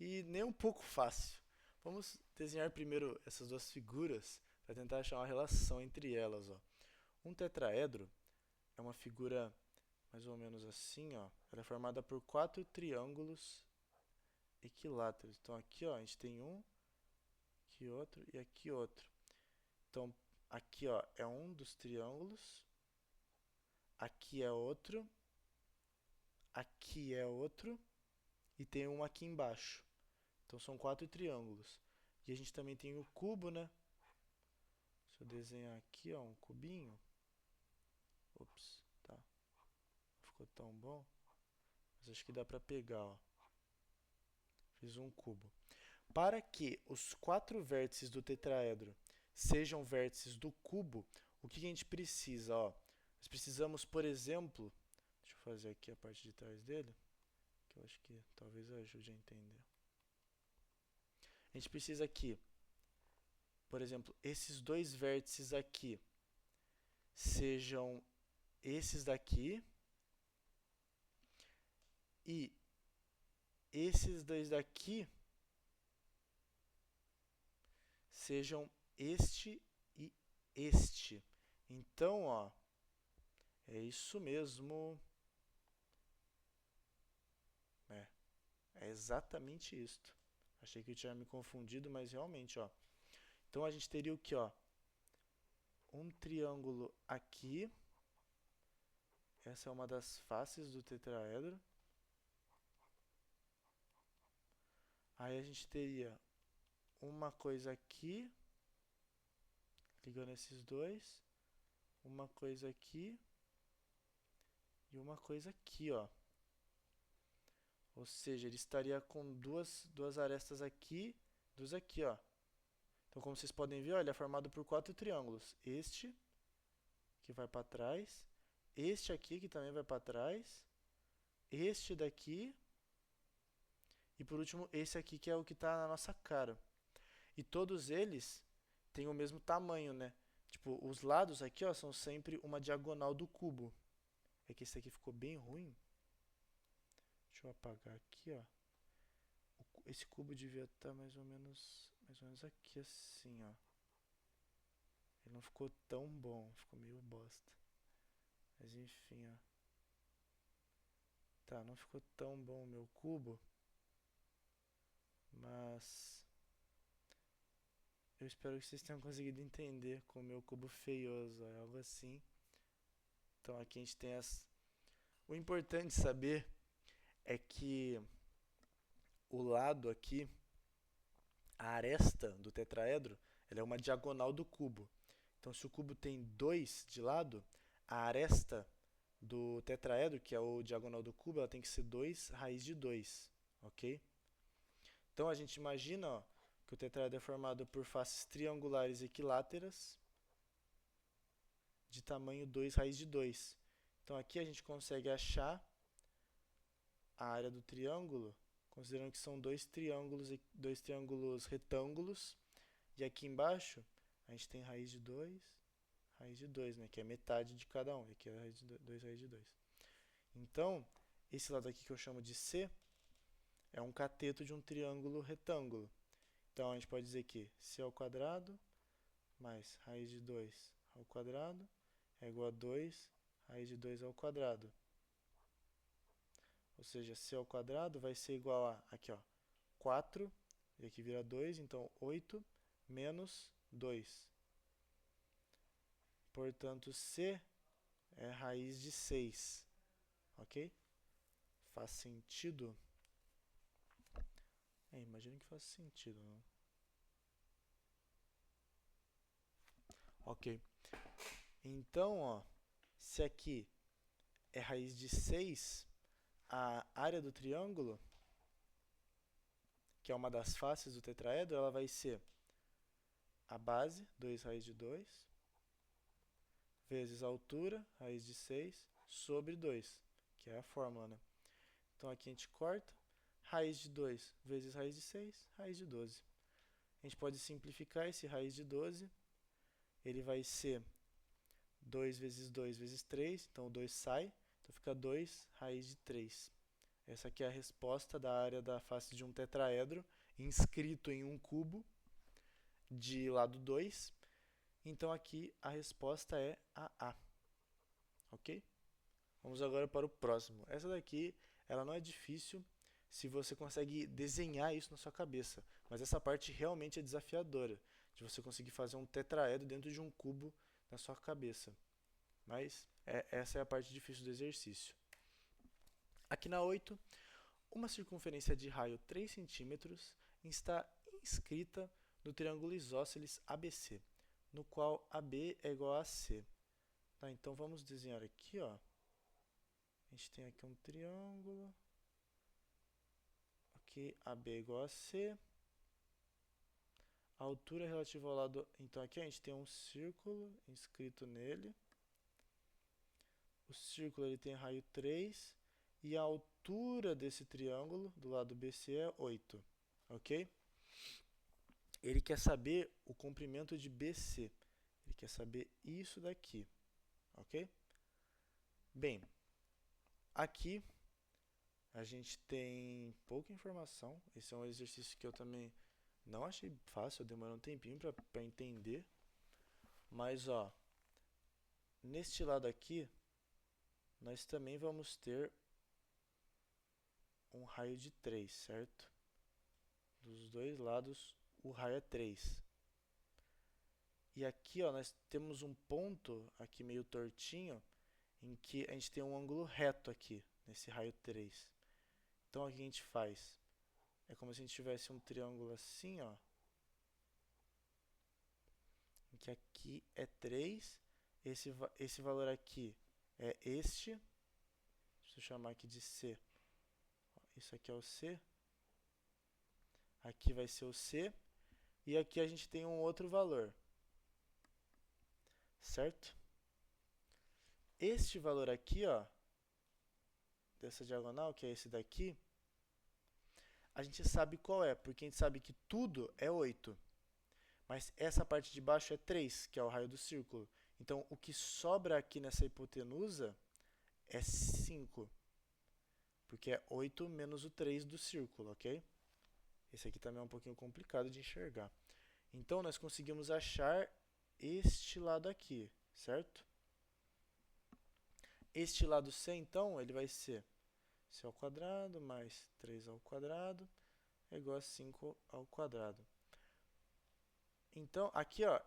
e nem um pouco fácil. Vamos desenhar primeiro essas duas figuras para tentar achar uma relação entre elas, ó. Um tetraedro é uma figura mais ou menos assim, ó. Ela é formada por 4 triângulos equiláteros. Então aqui, ó, a gente tem um, aqui outro e aqui outro. Então aqui, ó, é um dos triângulos. Aqui é outro. Aqui é outro. E tem um aqui embaixo. Então são 4 triângulos. E a gente também tem o cubo, né? Deixa eu desenhar aqui, ó, um cubinho. Ops, tá. Não ficou tão bom. Mas acho que dá pra pegar, ó. Fiz um cubo. Para que os 4 vértices do tetraedro sejam vértices do cubo, o que a gente precisa, ó? Nós precisamos, por exemplo, deixa eu fazer aqui a parte de trás dele, que eu acho que talvez ajude a entender. A gente precisa aqui, por exemplo, esses dois vértices aqui sejam esses daqui e esses dois daqui sejam este e este. Então, ó, É isso mesmo. É exatamente isto. Achei que eu tinha me confundido, mas realmente, ó. Então a gente teria o que, ó? Um triângulo aqui. Essa é uma das faces do tetraedro. Aí a gente teria uma coisa aqui, ligando esses dois. Uma coisa aqui. E uma coisa aqui, ó. Ou seja, ele estaria com duas arestas aqui, duas aqui, ó. Então, como vocês podem ver, ó, ele é formado por 4 triângulos. Este, que vai para trás. Este aqui, que também vai para trás. Este daqui. E por último, esse aqui, que é o que está na nossa cara. E todos eles têm o mesmo tamanho, né? Tipo, os lados aqui, ó, são sempre uma diagonal do cubo. É que esse aqui ficou bem ruim. Deixa eu apagar aqui, ó. Esse cubo devia estar mais ou menos aqui assim, ó. Ele não ficou tão bom, ficou meio bosta. Mas enfim, ó. Tá, não ficou tão bom o meu cubo. Mas eu espero que vocês tenham conseguido entender com o meu cubo feioso, é algo assim. Então aqui a gente tem as... O importante saber é que o lado aqui, a aresta do tetraedro, ela é uma diagonal do cubo. Então se o cubo tem 2 de lado, a aresta do tetraedro, que é o diagonal do cubo, ela tem que ser 2 raiz de 2, ok? Então a gente imagina, ó, que o tetraedro é formado por faces triangulares equiláteras de tamanho 2 raiz de 2. Então aqui a gente consegue achar a área do triângulo, considerando que são dois triângulos retângulos, e aqui embaixo a gente tem raiz de 2, né, que é metade de cada um, e aqui é raiz de 2 raiz de 2. Então, esse lado aqui que eu chamo de C é um cateto de um triângulo retângulo. Então a gente pode dizer que C ao quadrado mais raiz de 2 ao quadrado é igual a 2 raiz de 2 ao quadrado. Ou seja, C ao quadrado vai ser igual a, aqui ó, 4, e aqui vira 2, então 8 menos 2. Portanto, C é raiz de 6, ok? Faz sentido? Imagino que faz sentido, não? Ok. Então, ó, se aqui é raiz de 6, a área do triângulo, que é uma das faces do tetraedro, ela vai ser a base, 2 raiz de 2, vezes a altura, raiz de 6, sobre 2, que é a fórmula, né? Então aqui a gente corta, raiz de 2 vezes raiz de 6, raiz de 12. A gente pode simplificar esse raiz de 12, ele vai ser 2 vezes 2 vezes 3, então o 2 sai, então fica 2 raiz de 3. Essa aqui é a resposta da área da face de um tetraedro, inscrito em um cubo de lado 2. Então aqui a resposta é a A. Ok? Vamos agora para o próximo. Essa daqui, ela não é difícil se você consegue desenhar isso na sua cabeça. Mas essa parte realmente é desafiadora, de você conseguir fazer um tetraedro dentro de um cubo na sua cabeça. Mas essa é a parte difícil do exercício. Aqui na 8, uma circunferência de raio 3 cm está inscrita no triângulo isósceles ABC, no qual AB é igual a C. Tá, então vamos desenhar aqui, ó. A gente tem aqui um triângulo. Ok, AB é igual a C. A altura relativa ao lado... Então aqui a gente tem um círculo inscrito nele. O círculo ele tem raio 3. E a altura desse triângulo, do lado BC, é 8. Ok? Ele quer saber o comprimento de BC. Ele quer saber isso daqui. Ok? Bem, aqui a gente tem pouca informação. Esse é um exercício que eu também não achei fácil, demorou um tempinho para entender. Mas, ó, neste lado aqui, nós também vamos ter um raio de 3, certo? Dos dois lados, o raio é 3. E aqui, ó, nós temos um ponto aqui meio tortinho, em que a gente tem um ângulo reto aqui, nesse raio 3. Então, o que a gente faz? É como se a gente tivesse um triângulo assim, ó, em que aqui é 3, esse valor aqui é este, deixa eu chamar aqui de C, isso aqui é o C, aqui vai ser o C, e aqui a gente tem um outro valor, certo? Este valor aqui, ó, dessa diagonal, que é esse daqui, a gente sabe qual é, porque a gente sabe que tudo é 8. Mas essa parte de baixo é 3, que é o raio do círculo. Então, o que sobra aqui nessa hipotenusa é 5. Porque é 8 menos o 3 do círculo, ok? Esse aqui também é um pouquinho complicado de enxergar. Então, nós conseguimos achar este lado aqui, certo? Este lado C, então, ele vai ser C ao quadrado mais 3 ao quadrado é igual a 5 ao quadrado. Então, aqui, ó,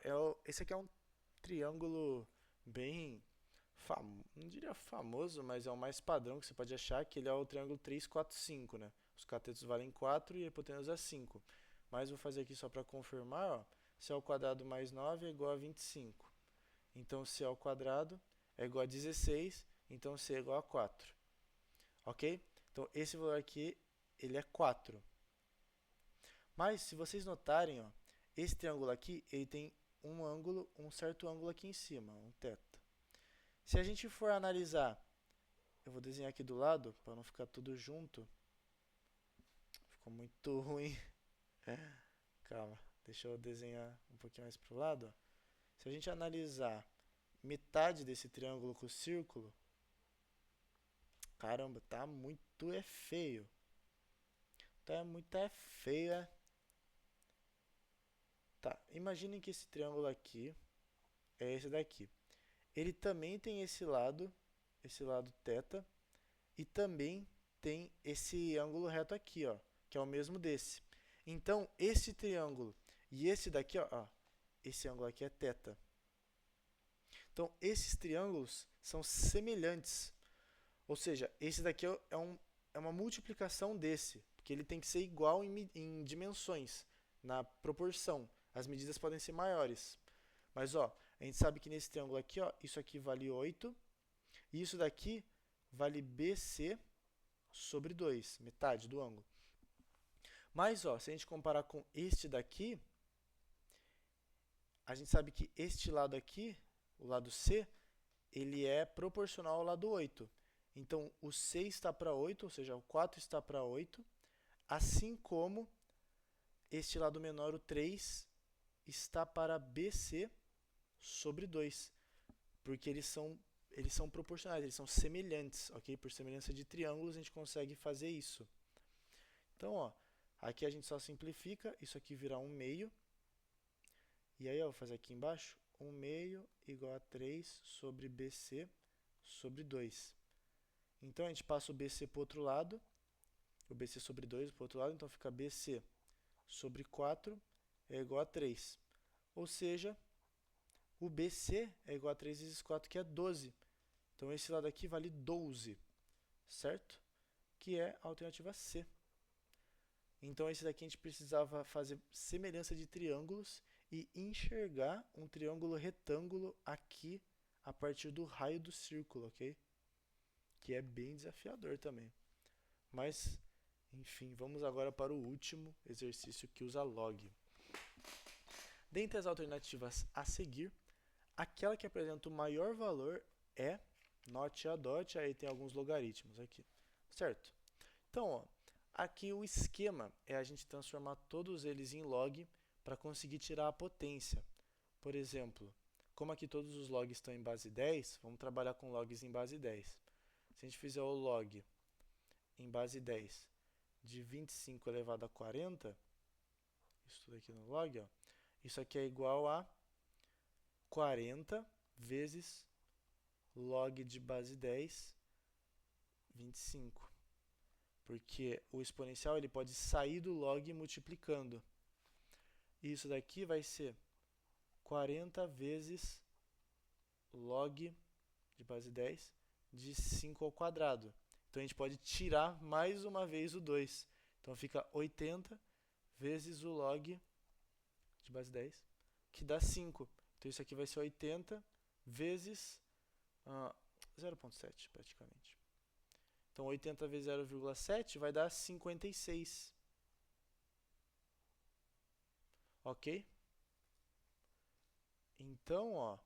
esse aqui é um triângulo bem, não diria famoso, mas é o mais padrão que você pode achar, que ele é o triângulo 3, 4, 5, né? Os catetos valem 4 e a hipotenusa é 5. Mas vou fazer aqui só para confirmar, ó, C ao quadrado mais 9 é igual a 25. Então, C ao quadrado é igual a 16, então C é igual a 4. Ok? Então, esse valor aqui, ele é 4. Mas, se vocês notarem, ó, esse triângulo aqui, ele tem um certo ângulo aqui em cima, um θ. Se a gente for analisar, eu vou desenhar aqui do lado, para não ficar tudo junto. Ficou muito ruim. Calma, deixa eu desenhar um pouquinho mais para o lado. Ó. Se a gente analisar metade desse triângulo com o círculo, caramba, tá muito feio. Tá muito feio, é. Tá, imaginem que esse triângulo aqui é esse daqui. Ele também tem esse lado θ, e também tem esse ângulo reto aqui, ó, que é o mesmo desse. Então, esse triângulo e esse daqui, ó, esse ângulo aqui é θ. Então, esses triângulos são semelhantes. Ou seja, esse daqui é uma multiplicação desse, porque ele tem que ser igual em dimensões, na proporção. As medidas podem ser maiores. Mas, ó, a gente sabe que nesse triângulo aqui, ó, isso aqui vale 8, e isso daqui vale BC sobre 2, metade do ângulo. Mas, ó, se a gente comparar com este daqui, a gente sabe que este lado aqui, o lado C, ele é proporcional ao lado 8. Então, o C está para 8, ou seja, o 4 está para 8, assim como este lado menor, o 3, está para BC sobre 2, porque eles são proporcionais, eles são semelhantes, ok? Por semelhança de triângulos, a gente consegue fazer isso. Então, ó, aqui a gente só simplifica, isso aqui vira 1 meio, e aí, ó, vou fazer aqui embaixo, 1 meio igual a 3 sobre BC sobre 2. Então, a gente passa o BC para o outro lado, o BC sobre 2 para o outro lado, então fica BC sobre 4 é igual a 3. Ou seja, o BC é igual a 3 vezes 4, que é 12. Então, esse lado aqui vale 12, certo? Que é a alternativa C. Então, esse daqui a gente precisava fazer semelhança de triângulos e enxergar um triângulo retângulo aqui a partir do raio do círculo, ok? Que é bem desafiador também. Mas, enfim, vamos agora para o último exercício que usa log. Dentre as alternativas a seguir, aquela que apresenta o maior valor é note a dot, aí tem alguns logaritmos aqui, certo? Então, ó, aqui o esquema é a gente transformar todos eles em log para conseguir tirar a potência. Por exemplo, como aqui todos os logs estão em base 10, vamos trabalhar com logs em base 10. Se a gente fizer o log em base 10 de 25 elevado a 40, isso tudo aqui no log, ó, isso aqui é igual a 40 vezes log de base 10 25. Porque o exponencial ele pode sair do log multiplicando. Isso daqui vai ser 40 vezes log de base 10 de 5 ao quadrado. Então a gente pode tirar mais uma vez o 2. Então fica 80 vezes o log de base 10, que dá 5. Então isso aqui vai ser 80 vezes 0,7 praticamente. Então 80 vezes 0,7 vai dar 56. Ok? Então, ó,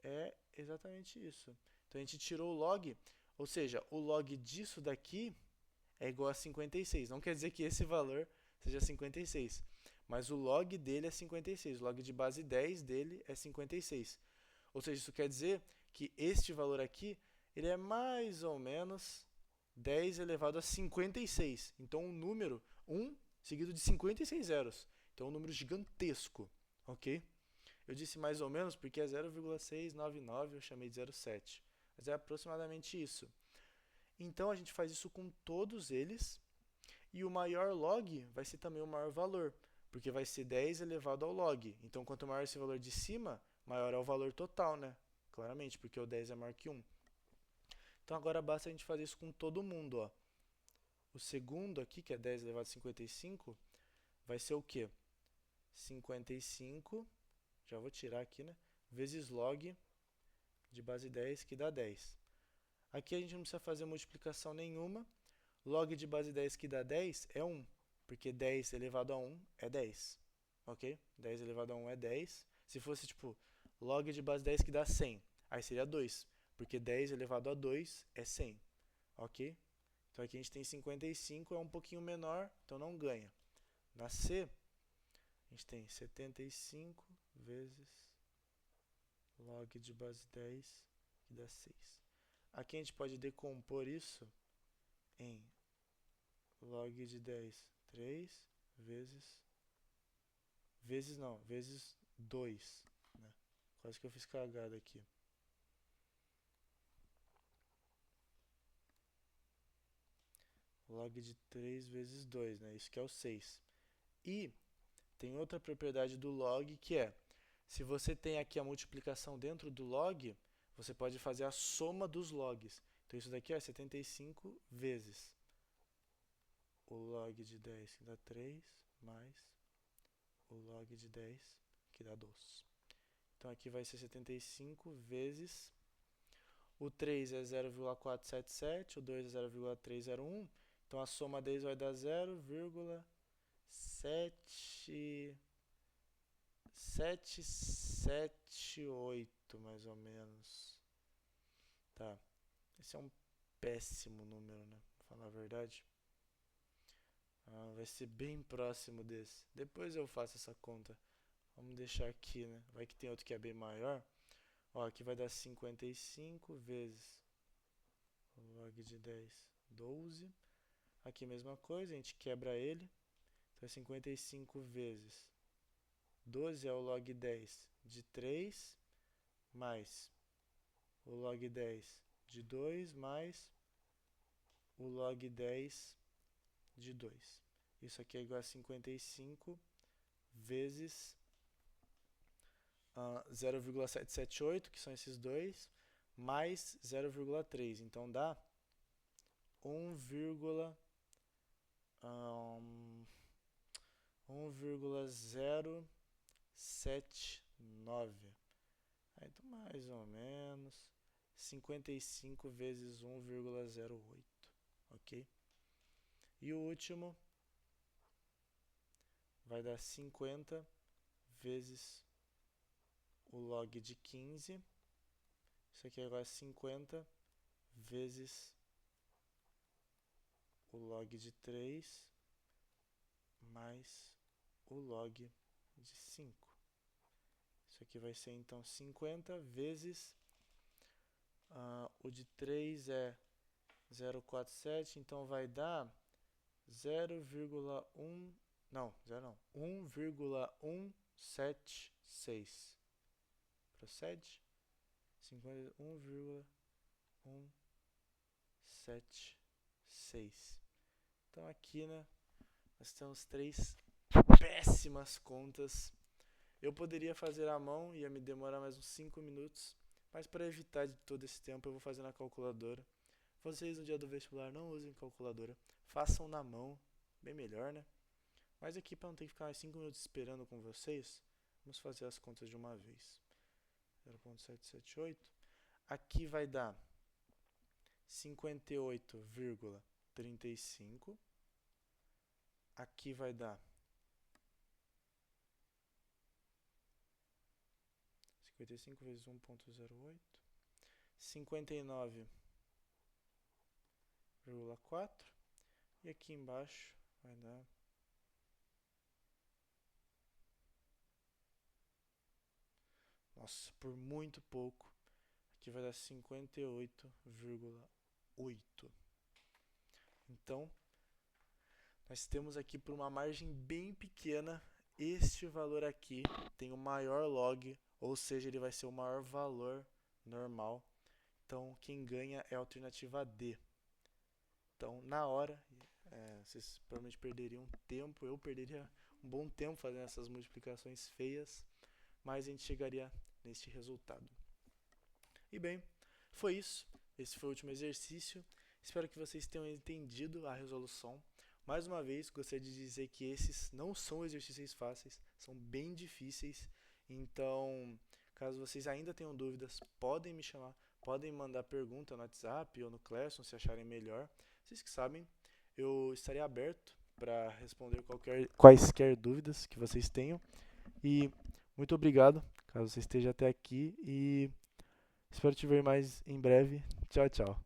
é exatamente isso. Então a gente tirou o log, ou seja, o log disso daqui é igual a 56. Não quer dizer que esse valor seja 56, mas o log dele é 56. O log de base 10 dele é 56. Ou seja, isso quer dizer que este valor aqui, ele é mais ou menos 10 elevado a 56. Então, um número 1 seguido de 56 zeros. Então, um número gigantesco, ok? Eu disse mais ou menos porque é 0,699, eu chamei de 0,7. Mas é aproximadamente isso. Então, a gente faz isso com todos eles. E o maior log vai ser também o maior valor, porque vai ser 10 elevado ao log. Então, quanto maior esse valor de cima, maior é o valor total, né? Claramente, porque o 10 é maior que 1. Então, agora basta a gente fazer isso com todo mundo, ó. O segundo aqui, que é 10 elevado a 55, vai ser o quê? 55, já vou tirar aqui, né? Vezes log de base 10, que dá 10. Aqui a gente não precisa fazer multiplicação nenhuma. Log de base 10 que dá 10 é 1, porque 10 elevado a 1 é 10, ok? 10 elevado a 1 é 10. Se fosse, tipo, log de base 10 que dá 100, aí seria 2, porque 10 elevado a 2 é 100, ok? Então aqui a gente tem 55, é um pouquinho menor, então não ganha. Na C, a gente tem 75 vezes log de base 10, que dá 6. Aqui a gente pode decompor isso em log de 10, 3 vezes... vezes 2. Né? Quase que eu fiz cagada aqui. Log de 3 vezes 2, né? Isso que é o 6. E tem outra propriedade do log que é, se você tem aqui a multiplicação dentro do log, você pode fazer a soma dos logs. Então isso daqui é 75 vezes o log de 10, que dá 3, mais o log de 10, que dá 2. Então aqui vai ser 75 vezes... O 3 é 0,477, o 2 é 0,301. Então a soma deles vai dar 0,778, mais ou menos. Tá. Esse é um péssimo número, né? Pra falar a verdade. Vai ser bem próximo desse. Depois eu faço essa conta. Vamos deixar aqui, né? Vai que tem outro que é bem maior. Ó, aqui vai dar 55 vezes log de 10, 12. Aqui mesma coisa, a gente quebra ele. Então é 55 vezes 12 é o log 10 de 3, mais o log 10 de 2, mais o log 10 de 2. Isso aqui é igual a 55 vezes 0,778, que são esses dois, mais 0,3. Então dá 1,079. Aí então mais ou menos 55 vezes 1,08, ok? E o último vai dar 50 vezes o log de 15. Isso aqui agora é 50 vezes o log de 3 mais o log de 5. Isso aqui vai ser então 50 vezes o de 3 é 0,47, então vai dar 0,1, não, 0 não, 1,176. Procede? 51,176. 7, 6. Então aqui, né, nós temos 3 péssimas contas. Eu poderia fazer à mão, ia me demorar mais uns 5 minutos, mas para evitar de todo esse tempo eu vou fazer na calculadora. Vocês no dia do vestibular não usem calculadora, façam na mão, bem melhor, né? Mas aqui para não ter que ficar mais 5 minutos esperando com vocês, vamos fazer as contas de uma vez. 0,778. Aqui vai dar 58,35. Aqui vai dar 55 vezes 1,08. 59,4. E aqui embaixo vai dar por muito pouco. Aqui vai dar 58,8. Então, nós temos aqui por uma margem bem pequena, este valor aqui tem o maior log, ou seja, ele vai ser o maior valor normal. Então, quem ganha é a alternativa D. Então, na hora, vocês provavelmente perderiam tempo, eu perderia um bom tempo fazendo essas multiplicações feias, mas a gente chegaria neste resultado. E bem, foi isso. Esse foi o último exercício. Espero que vocês tenham entendido a resolução. Mais uma vez, gostaria de dizer que esses não são exercícios fáceis, são bem difíceis. Então, caso vocês ainda tenham dúvidas, podem me chamar, podem mandar pergunta no WhatsApp ou no Classroom, se acharem melhor. Vocês que sabem, eu estarei aberto para responder quaisquer dúvidas que vocês tenham. E muito obrigado, caso você esteja até aqui, e espero te ver mais em breve. Tchau, tchau.